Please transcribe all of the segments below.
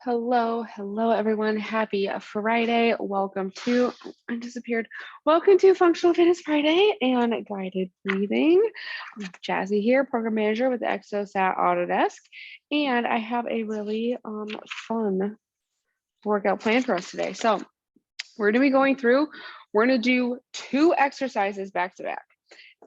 Hello everyone. Happy Friday. Welcome to, I disappeared. Welcome to Functional Fitness Friday and Guided Breathing. I'm Jazzy here, Program Manager with Exosat Autodesk, and I have a really fun workout plan for us today. So we're gonna be going through, we're gonna do 2 exercises back to back.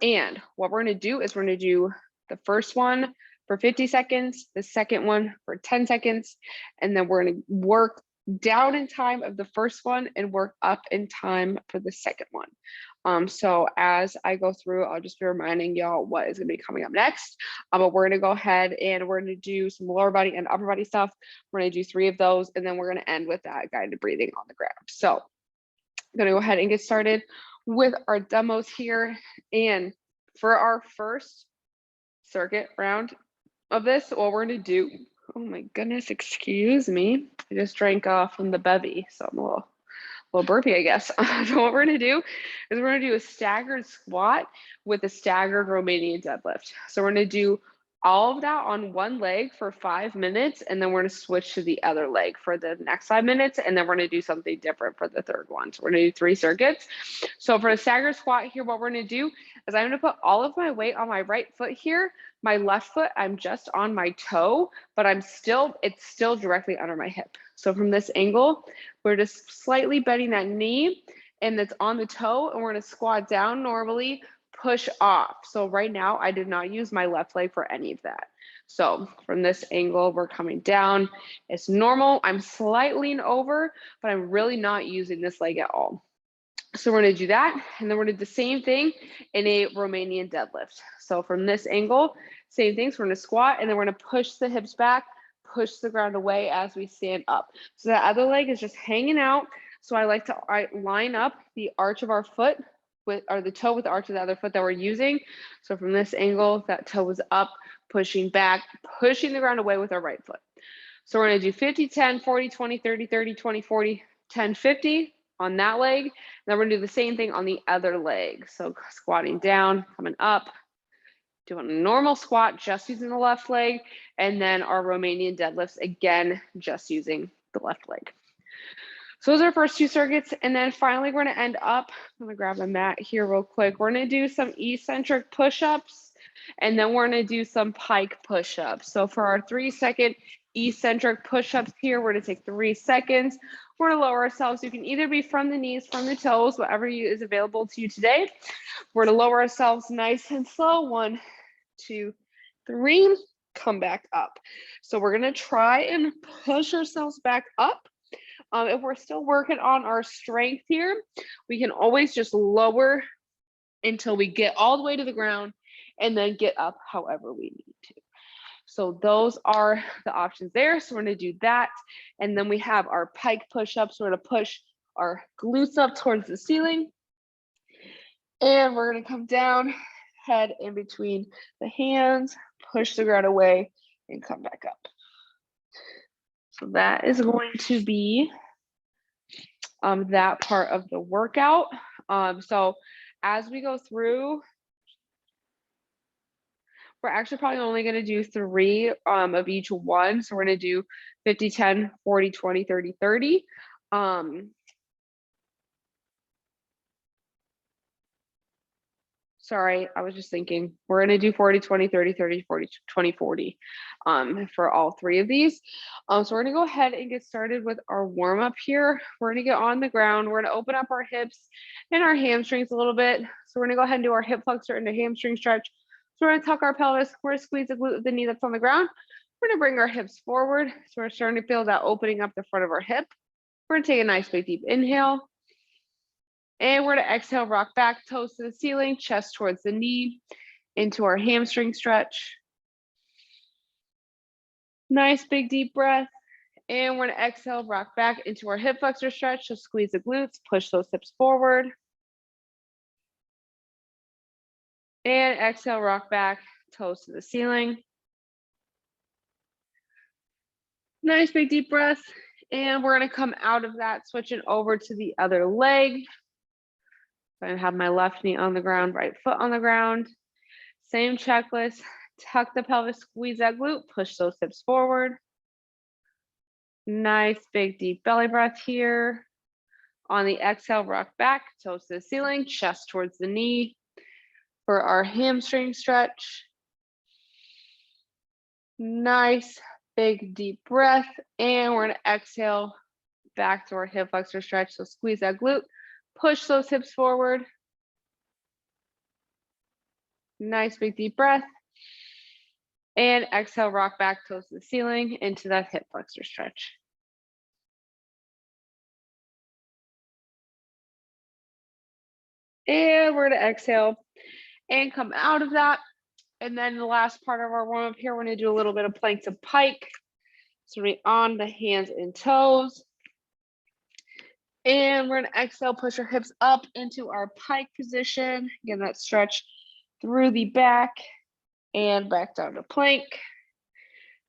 And what we're gonna do is we're gonna do the first one for 50 seconds, the second one for 10 seconds, and then we're gonna work down in time of the first one and work up in time for the second one. So as I go through, I'll just be reminding y'all what is gonna be coming up next. But we're gonna go ahead and we're gonna do some lower body and upper body stuff. We're gonna do 3 of those, and then we're gonna end with that guided breathing on the ground. So I'm gonna go ahead and get started with our demos here. And for our first circuit round of this, what we're gonna do, oh my goodness, excuse me. I just drank from the bevy, so I'm a little burpy, I guess. So what we're gonna do is we're gonna do a staggered squat with a staggered Romanian deadlift. So we're gonna do all of that on one leg for 5 minutes, and then we're gonna switch to the other leg for the next 5 minutes, and then we're gonna do something different for the third one. So we're gonna do 3 circuits. So for the staggered squat here, what we're gonna do is I'm gonna put all of my weight on my right foot here. My left foot, I'm just on my toe, but it's still directly under my hip. So from this angle, we're just slightly bending that knee, and it's on the toe, and we're gonna squat down normally, push off. So right now, I did not use my left leg for any of that. So from this angle, we're coming down. It's normal. I'm slightly over, but I'm really not using this leg at all. So we're gonna do that, and then we're gonna do the same thing in a Romanian deadlift. So from this angle, same thing. So we're gonna squat, and then we're gonna push the hips back, push the ground away as we stand up. So that other leg is just hanging out. So I like to line up the arch of our foot or the toe with the arch of the other foot that we're using. So from this angle, that toe is up, pushing back, pushing the ground away with our right foot. So we're gonna do 50, 10, 40, 20, 30, 30, 20, 40, 10, 50 on that leg. Then we're gonna do the same thing on the other leg. So squatting down, coming up, doing a normal squat, just using the left leg, and then our Romanian deadlifts, again, just using the left leg. So those are our first 2 circuits. And then finally, we're gonna end up, I'm gonna grab a mat here real quick. We're gonna do some eccentric push-ups, and then we're gonna do some pike push-ups. So for our 3-second eccentric push-ups here, we're gonna take 3 seconds. We're gonna lower ourselves. You can either be from the knees, from the toes, whatever is available to you today. We're gonna lower ourselves nice and slow. 1, 2, 3, come back up. So we're gonna try and push ourselves back up. If we're still working on our strength here, we can always just lower until we get all the way to the ground and then get up however we need to. So those are the options there. So we're gonna do that. And then we have our pike push-ups. We're gonna push our glutes up towards the ceiling. And we're gonna come down, head in between the hands, push the ground away, and come back up. So that is going to be that part of the workout. So as we go through, we're actually probably only going to do 3 of each one. So we're going to do 50, 10, 40, 20, 30, 30. Sorry, I was just thinking we're going to do 40, 20, 30, 30, 40, 20, 40 for all 3 of these. So we're going to go ahead and get started with our warm up here. We're going to get on the ground. We're going to open up our hips and our hamstrings a little bit. So we're going to go ahead and do our hip flexor into hamstring stretch. So we're going to tuck our pelvis. We're going to squeeze the glute of the knee that's on the ground. We're going to bring our hips forward. So we're starting to feel that opening up the front of our hip. We're going to take a nice big deep inhale. And we're going to exhale, rock back, toes to the ceiling, chest towards the knee, into our hamstring stretch. Nice big deep breath. And we're going to exhale, rock back into our hip flexor stretch. So squeeze the glutes, push those hips forward. And exhale, rock back, toes to the ceiling. Nice big deep breath. And we're going to come out of that, switching over to the other leg. So I have my left knee on the ground, right foot on the ground. Same checklist. Tuck the pelvis, squeeze that glute, push those hips forward. Nice big deep belly breath here. On the exhale, rock back, toes to the ceiling, chest towards the knee for our hamstring stretch. Nice big deep breath. And we're gonna exhale back to our hip flexor stretch. So squeeze that glute, push those hips forward. Nice big deep breath. And exhale, rock back, toes to the ceiling into that hip flexor stretch. And we're gonna exhale and come out of that. And then the last part of our warm up here, we're gonna do a little bit of plank to pike. So we're on the hands and toes. And we're gonna exhale, push our hips up into our pike position. Again, that stretch through the back and back down to plank.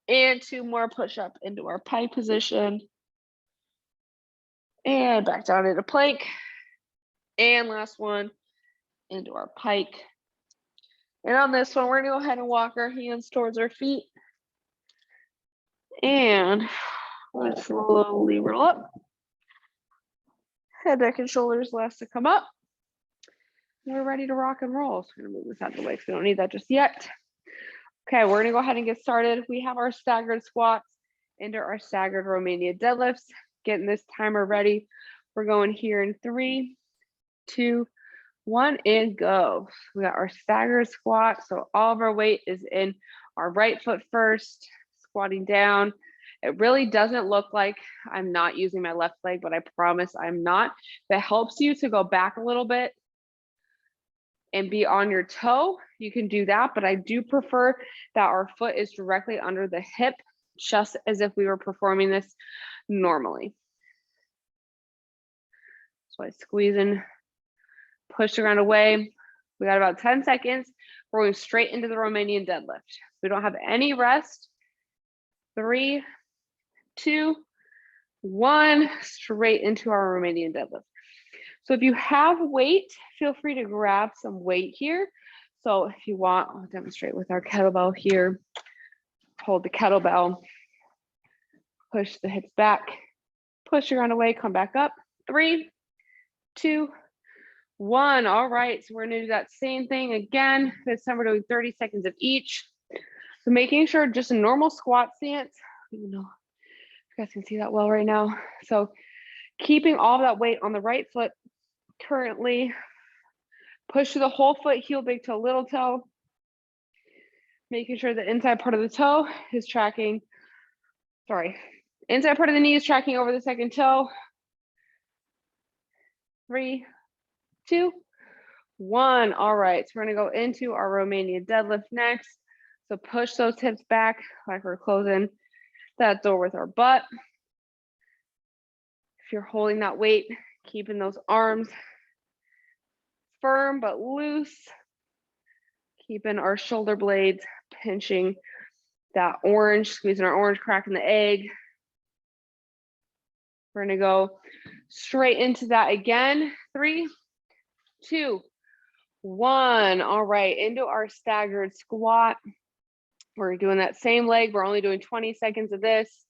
And 2 more push up into our pike position. And back down into plank. And last one into our pike. And on this one, we're gonna go ahead and walk our hands towards our feet. And let's slowly roll up. Head, neck, and shoulders last to come up. We're ready to rock and roll. So I'm gonna move this out of the way because we don't need that just yet. Okay, we're gonna go ahead and get started. We have our staggered squats into our staggered Romanian deadlifts. Getting this timer ready. We're going here in 3, 2, 1, and go. We got our staggered squat. So all of our weight is in our right foot first, squatting down. It really doesn't look like I'm not using my left leg, but I promise I'm not. That helps you to go back a little bit and be on your toe, you can do that, but I do prefer that our foot is directly under the hip, just as if we were performing this normally. So I squeeze and push the ground away. We got about 10 seconds. We're going straight into the Romanian deadlift. We don't have any rest. 3, 2, 1, straight into our Romanian deadlift. So if you have weight, feel free to grab some weight here. So if you want, I'll demonstrate with our kettlebell here. Hold the kettlebell, push the hips back, push your ground away, come back up. 3, 2, 1. All right, so we're gonna do that same thing again. This time we're doing 30 seconds of each. So making sure just a normal squat stance, even though you guys can see that well right now. So keeping all of that weight on the right foot currently. Push through the whole foot, heel, big toe, little toe. Making sure the inside part of the toe is tracking, inside part of the knee is tracking over the second toe. 3, 2, 1. All right, so we're gonna go into our Romanian deadlift next. So push those hips back like we're closing that door with our butt. If you're holding that weight, keeping those arms firm but loose. Keeping our shoulder blades pinching that orange, squeezing our orange, cracking the egg. We're gonna go straight into that again. 3, 2, 1. All right, into our staggered squat. We're doing that same leg. We're only doing 20 seconds of this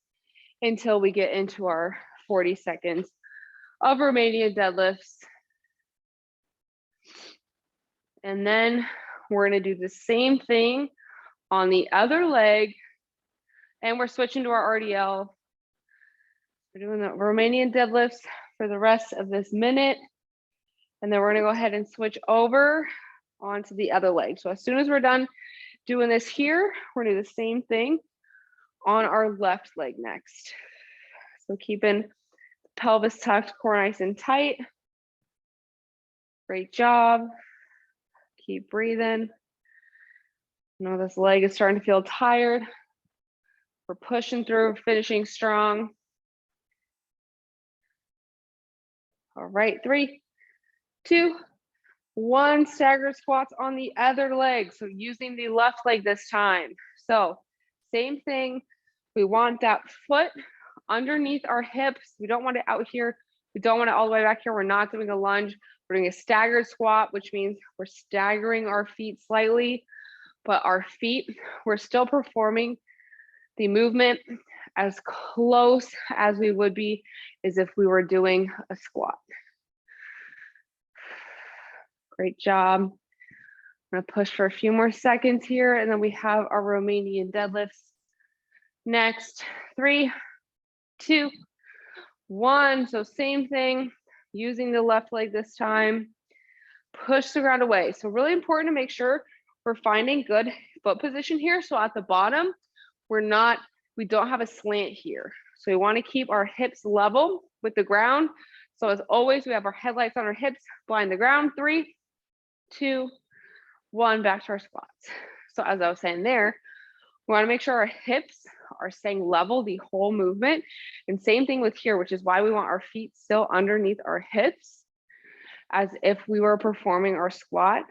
until we get into our 40 seconds of Romanian deadlifts. And then we're gonna do the same thing on the other leg. And we're switching to our RDL. We're doing the Romanian deadlifts for the rest of this minute. And then we're gonna go ahead and switch over onto the other leg. So as soon as we're done doing this here, we're gonna do the same thing on our left leg next. So keeping the pelvis tucked, core nice and tight. Great job. Keep breathing. I know this leg is starting to feel tired. We're pushing through, finishing strong. All right, 3, 2, 1. Staggered squats on the other leg. So using the left leg this time. So same thing. We want that foot underneath our hips. We don't want it out here. We don't want it all the way back here. We're not doing a lunge. We're doing a staggered squat, which means we're staggering our feet slightly, but our feet, we're still performing the movement as close as we would be as if we were doing a squat. Great job. I'm gonna push for a few more seconds here, and then we have our Romanian deadlifts. Next, 3, 2, 1. So same thing, using the left leg this time. Push the ground away. So really important to make sure we're finding good foot position here. So at the bottom, we don't have a slant here. So we want to keep our hips level with the ground. So as always, we have our headlights on our hips, blind the ground. 3, 2, 1, back to our squats. So as I was saying there, we want to make sure our hips are staying level the whole movement. And same thing with here, which is why we want our feet still underneath our hips, as if we were performing our squat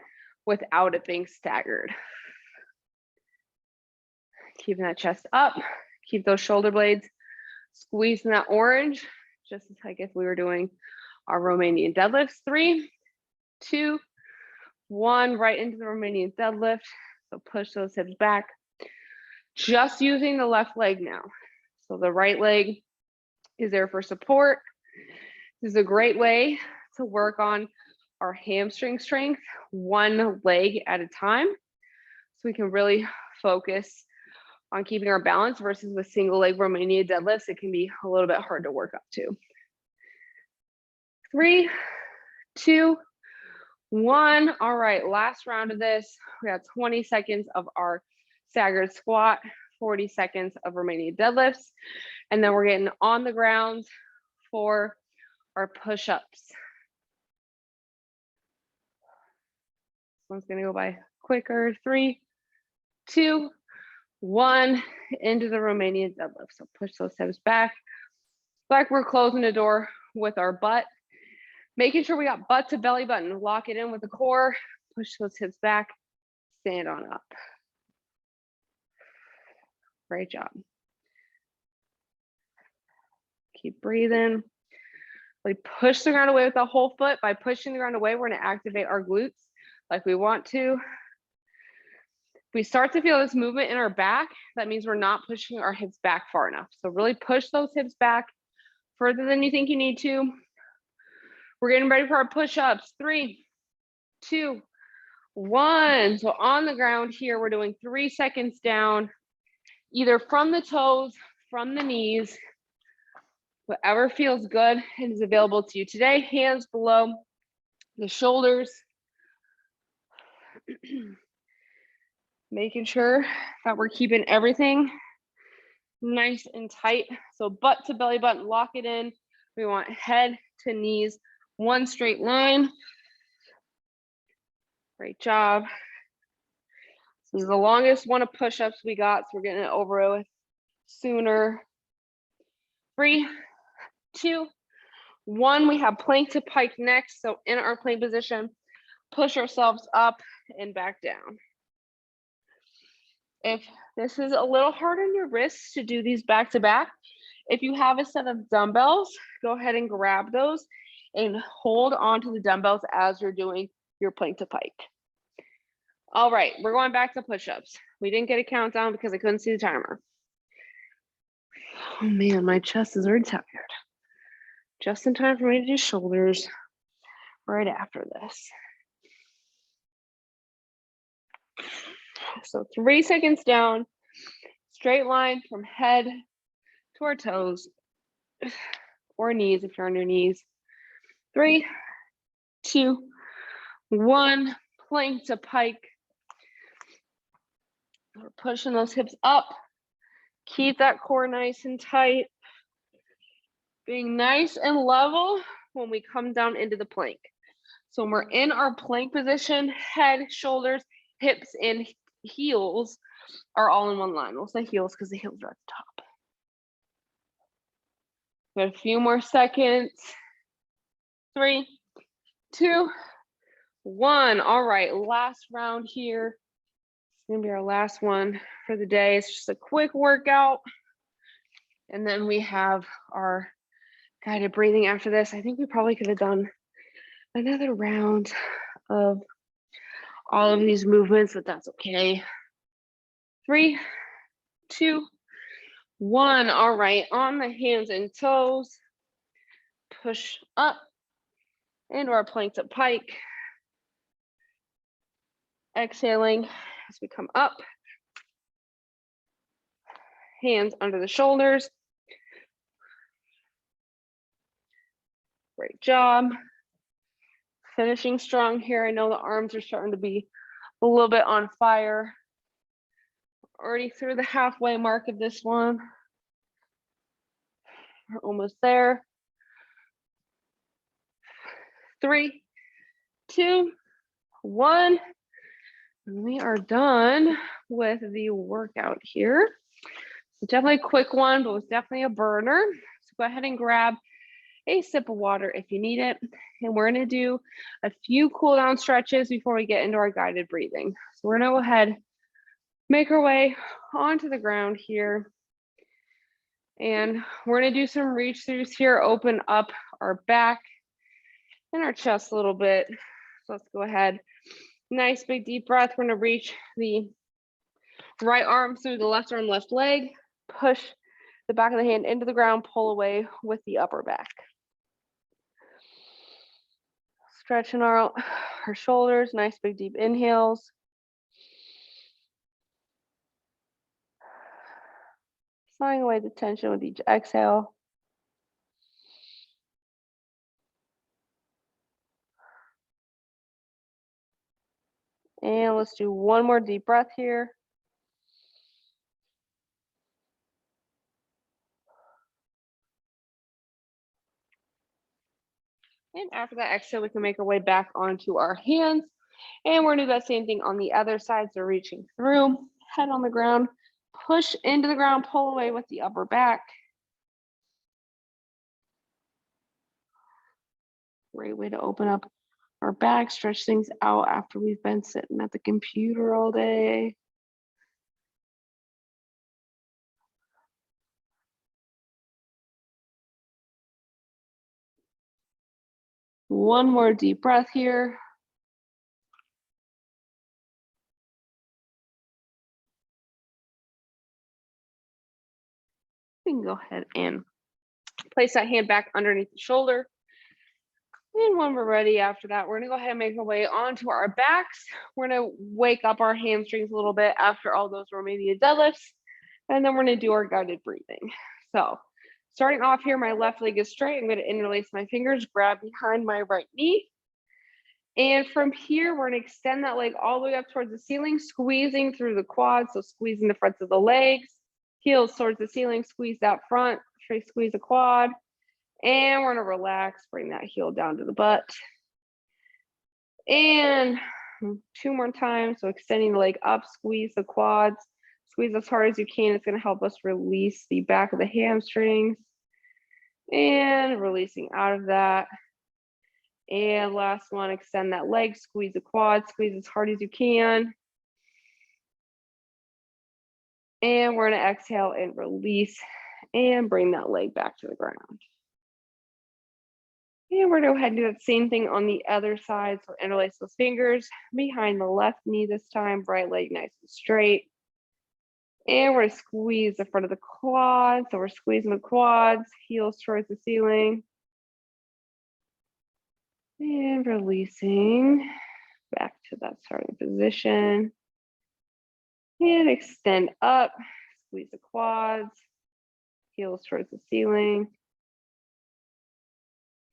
without it being staggered. Keeping that chest up, keep those shoulder blades squeezing that orange, just like if we were doing our Romanian deadlifts. 3, 2, 1, right into the Romanian deadlift. So push those hips back. Just using the left leg now. So the right leg is there for support. This is a great way to work on our hamstring strength, one leg at a time. So we can really focus on keeping our balance versus with single leg Romanian deadlifts. It can be a little bit hard to work up to. 3, 2, 1. All right, last round of this. We got 20 seconds of our staggered squat, 40 seconds of Romanian deadlifts, and then we're getting on the ground for our push-ups. This one's gonna go by quicker. 3, 2, 1, into the Romanian deadlift. So push those hips back, like we're closing the door with our butt. Making sure we got butt to belly button. Lock it in with the core, push those hips back, stand on up. Great job. Keep breathing. We push the ground away with the whole foot. By pushing the ground away, we're gonna activate our glutes like we want to. If we start to feel this movement in our back, that means we're not pushing our hips back far enough. So really push those hips back further than you think you need to. We're getting ready for our push-ups. 3, 2, 1. So on the ground here, we're doing 3 seconds down, either from the toes, from the knees, whatever feels good and is available to you today. Hands below the shoulders. Making sure that we're keeping everything nice and tight. So butt to belly button, lock it in. We want head to knees, one straight line. Great job. This is the longest one of push-ups we got, so we're getting it over with sooner. 3, 2, 1. We have plank to pike next. So in our plank position, push ourselves up and back down. If this is a little hard on your wrists to do these back to back, if you have a set of dumbbells, go ahead and grab those and hold onto the dumbbells as you're doing your plank to pike. All right, we're going back to push-ups. We didn't get a countdown because I couldn't see the timer. Oh man, my chest is already tired. Just in time for me to do shoulders right after this. So 3 seconds down, straight line from head to our toes or knees if you're on your knees. 3, 2, 1, plank to pike. We're pushing those hips up. Keep that core nice and tight. Being nice and level when we come down into the plank. So when we're in our plank position, head, shoulders, hips, and heels are all in one line. We'll say heels because the heels are at the top. We have a few more seconds. 3, 2, 1. All right, last round here. It's gonna be our last one for the day. It's just a quick workout. And then we have our guided breathing after this. I think we probably could have done another round of all of these movements, but that's okay. 3, 2, 1. All right, on the hands and toes, push up into our plank to pike. Exhaling as we come up. Hands under the shoulders. Great job. Finishing strong here. I know the arms are starting to be a little bit on fire. Already through the halfway mark of this one. We're almost there. 3, 2, 1. And we are done with the workout here. So definitely a quick one, but it was definitely a burner. So go ahead and grab a sip of water if you need it. And we're gonna do a few cool down stretches before we get into our guided breathing. So we're gonna go ahead, make our way onto the ground here. And we're gonna do some reach throughs here, open up our back and our chest a little bit. So let's go ahead. Nice big deep breath. We're gonna reach the right arm through the left arm, left leg, push the back of the hand into the ground, pull away with the upper back. Stretching our shoulders, nice big deep inhales. Sawing away the tension with each exhale. And let's do one more deep breath here. And after that exhale, we can make our way back onto our hands. And we're gonna do that same thing on the other side. So reaching through, head on the ground, push into the ground, pull away with the upper back. Great way to open up our back, stretch things out after we've been sitting at the computer all day. One more deep breath here. We can go ahead and place that hand back underneath the shoulder. And when we're ready after that, we're gonna go ahead and make our way onto our backs. We're gonna wake up our hamstrings a little bit after all those Romanian deadlifts. And then we're gonna do our guided breathing. So starting off here, my left leg is straight. I'm gonna interlace my fingers, grab behind my right knee. And from here, we're gonna extend that leg all the way up towards the ceiling, squeezing through the quads. So squeezing the fronts of the legs, heels towards the ceiling, squeeze that front, try to squeeze the quad. And we're gonna relax, bring that heel down to the butt. And 2 more times. So extending the leg up, squeeze the quads, squeeze as hard as you can. It's gonna help us release the back of the hamstrings. And releasing out of that. And last one, extend that leg, squeeze the quad, squeeze as hard as you can. And we're gonna exhale and release and bring that leg back to the ground. And we're gonna go ahead and do that same thing on the other side. So interlace those fingers behind the left knee this time, right leg nice and straight. And we're gonna squeeze the front of the quad. So we're squeezing the quads, heels towards the ceiling. And releasing back to that starting position. And extend up, squeeze the quads, heels towards the ceiling.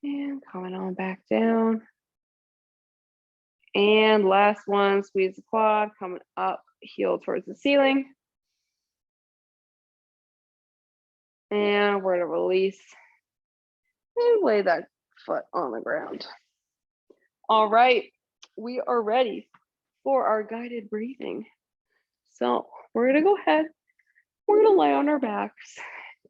And coming on back down. And last one, squeeze the quad, coming up, heel towards the ceiling. And we're gonna release and lay that foot on the ground. All right, we are ready for our guided breathing. So we're gonna go ahead, we're gonna lay on our backs.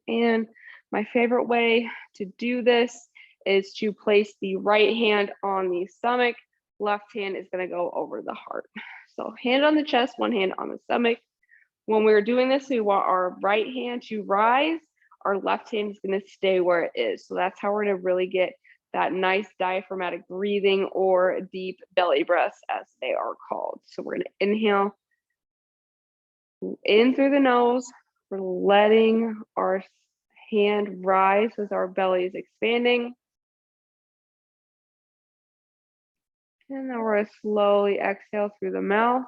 And my favorite way to do this is to place the right hand on the stomach. Left hand is gonna go over the heart. So hand on the chest, one hand on the stomach. When we're doing this, we want our right hand to rise. Our left hand is gonna stay where it is. So that's how we're gonna really get that nice diaphragmatic breathing or deep belly breaths as they are called. So we're gonna inhale in through the nose, We're letting our hand rise as our belly is expanding. And then we're going to slowly exhale through the mouth.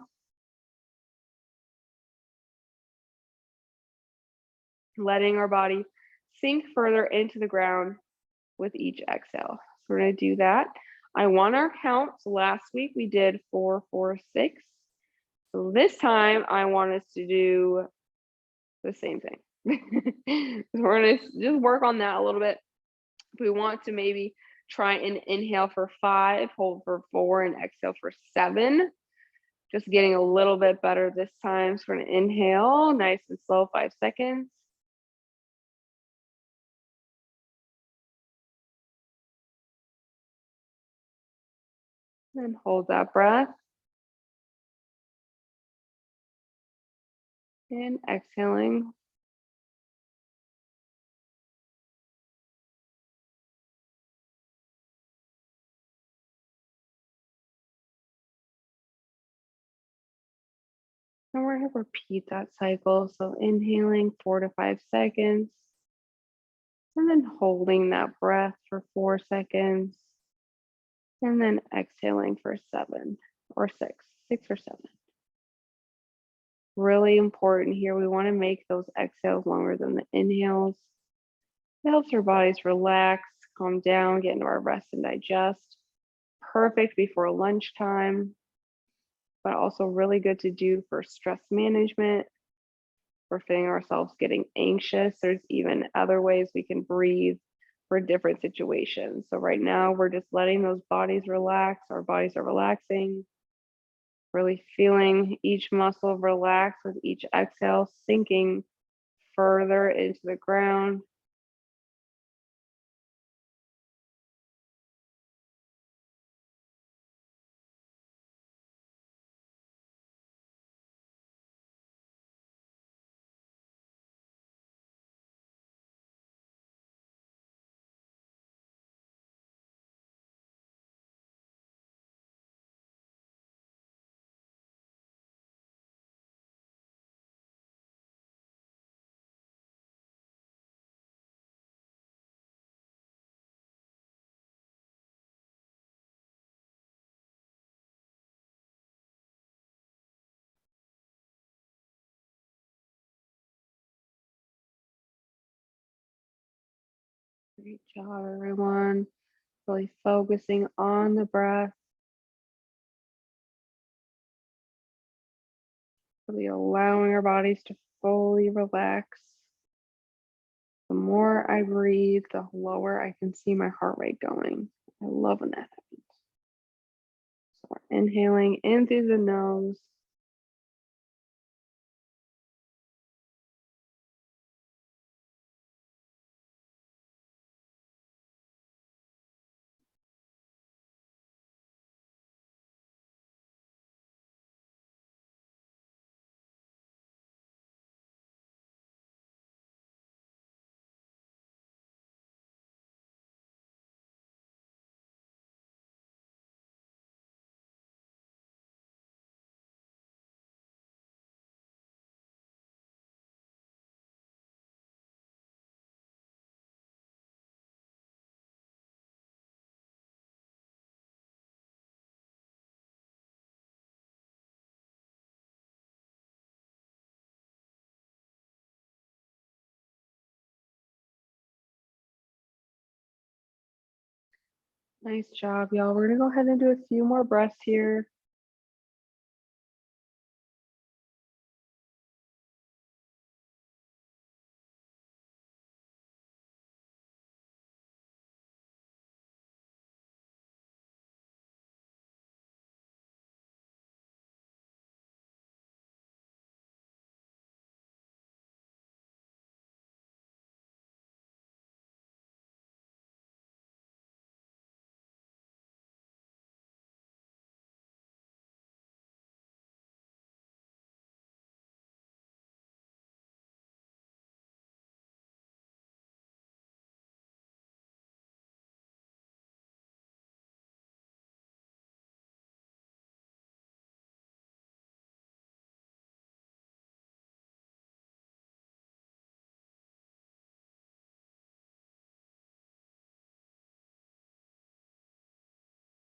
Letting our body sink further into the ground with each exhale. So we're going to do that. I want our counts. Last week we did 4, 4, 6. So this time I want us to do the same thing. We're going to just work on that a little bit. If we want to maybe try and inhale for 5, hold for 4, and exhale for 7. Just getting a little bit better this time. So we're going to inhale nice and slow, 5 seconds. And hold that breath. And exhaling. And we're going to repeat that cycle. So inhaling 4 to 5 seconds. And then holding that breath for 4 seconds. And then exhaling for 7 or 6, 6 or 7. Really important here. We want to make those exhales longer than the inhales. It helps our bodies relax, calm down, get into our rest and digest. Perfect before lunchtime, but also really good to do for stress management. We're feeling ourselves getting anxious. There's even other ways we can breathe for different situations. So right now we're just letting those bodies relax. Our bodies are relaxing. Really feeling each muscle relax with each exhale, sinking further into the ground. Great job, everyone. Really focusing on the breath. Really allowing our bodies to fully relax. The more I breathe, the lower I can see my heart rate going. I love when that happens. So we're inhaling in through the nose. Nice job, y'all. We're gonna go ahead and do a few more breaths here.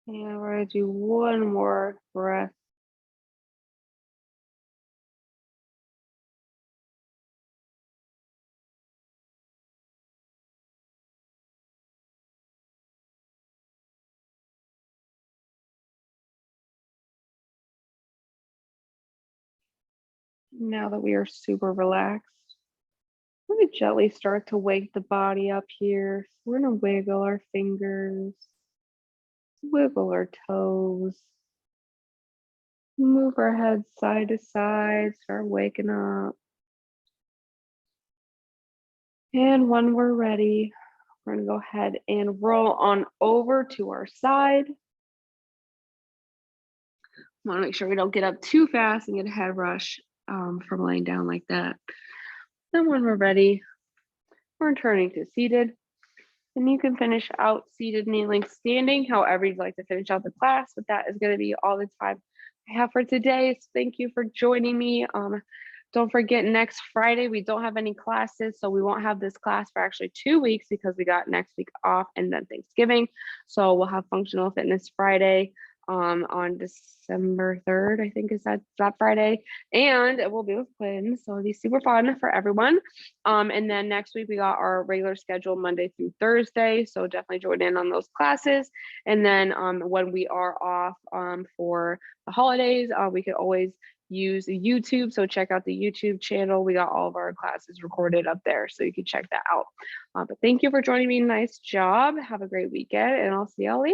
And we're gonna do one more breath. Now that we are super relaxed, we're gonna gently start to wake the body up here. So we're gonna wiggle our fingers, wiggle our toes, move our head side to side, start waking up. And when we're ready, we're gonna go ahead and roll on over to our side. Want to make sure we don't get up too fast and get a head rush from laying down like that. Then when we're ready, we're returning to seated. And you can finish out seated, kneeling, standing, however you'd like to finish out the class. But that is going to be all the time I have for today. So thank you for joining me. Don't forget, next Friday, we don't have any classes. So we won't have this class for actually 2 weeks because we got next week off and then Thanksgiving. So we'll have Functional Fitness Friday on December 3rd, I think is that Friday. And it will be with Quinn. So it'll be super fun for everyone. And then next week we got our regular schedule Monday through Thursday. So definitely join in on those classes. And then when we are off for the holidays, we could always use YouTube. So check out the YouTube channel. We got all of our classes recorded up there. So you can check that out. But thank you for joining me. Nice job. Have a great weekend and I'll see y'all later.